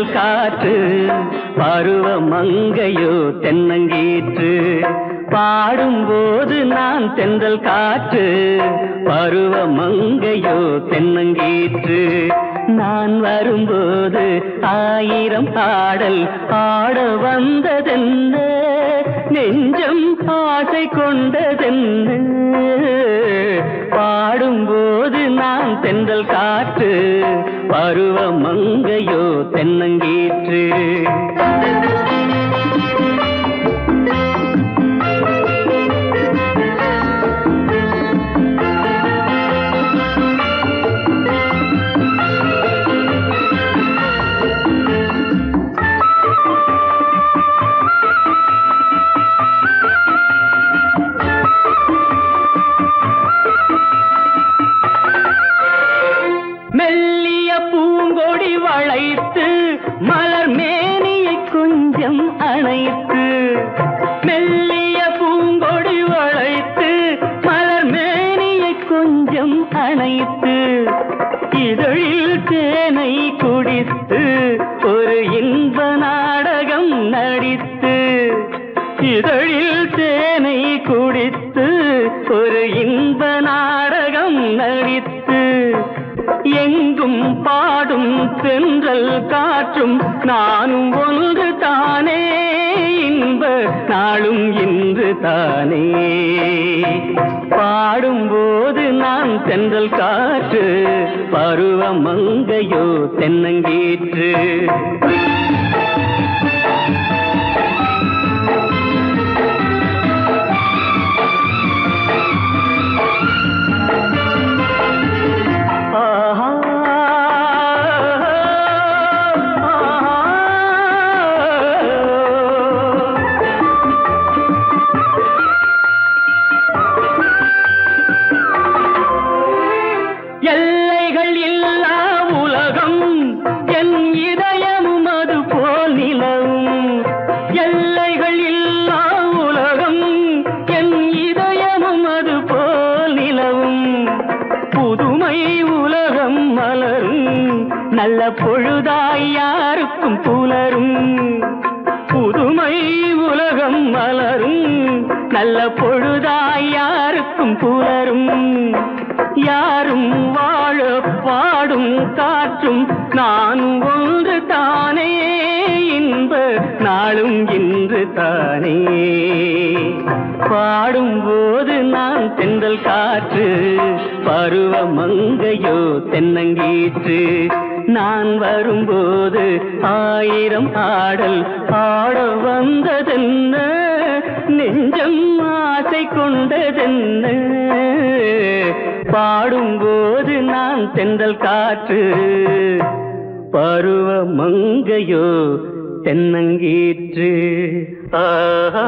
தென்றல் காற்று பருவ மங்கையோ தென்னங்கீற்று பாடும்போது நான் தென்றல் காற்று பருவ மங்கையோ தென்னங்கீற்று நான் வரும்போது ஆயிரம் பாடல் ஆட வந்ததென்ன நெஞ்சம் ஆசை கொண்டதென்ன பாடும்போது நான் தென்றல் காற்று பருவ மங்கையோ தென்னங்கீற்று மெல்லிய பூங்கொடி வளைத்து மலர் மேனியை கொஞ்சம் அணைத்து மெல்லிய பூங்கொடி வளைத்து மலர் மேனியை கொஞ்சம் அணைத்து இதழில் தேனை குடித்து ஒரு இன்ப நாடகம் நடித்து இதழில் தேனை குடித்து ஒரு இன்ப நாடகம் நடித்து எங்கும் பாடும் தென்றல் காற்றும் நானும் ஒன்று தானே இன்ப நாளும் இன்று தானே பாடும்போது நான் தென்றல் காற்று பருவ மங்கையோ தென்னங்கீற்று எல்லைகள் இல்லா உலகம் என் இதயமும் அது போல் நிலவும் எல்லைகள் இல்லா உலகம் என் இதயமும் அது போல் நிலவும் புதுமை உலகம் மலரும் நல்ல பொழுதாய் யாருக்கும் புலரும் புதுமை உலகம் மலரும் நல்ல பொழுதாய் யாருக்கும் புலரும் யாரும் வாழ பாடும் காற்றும் நானும் ஒன்று தானே இன்ப நாளும் இன்று தானே பாடும்போது நான் தென்றல் காற்று பருவ மங்கையோ தென்னங்கீற்று நான் வரும்போது ஆயிரம் ஆடல் ஆட வந்ததென்ன நெஞ்சம் ஆசை கொண்டதென்ன பாடும்போது நான் தென்றல் காற்று பருவ மங்கையோ தென்னங்கீற்று ஆஹா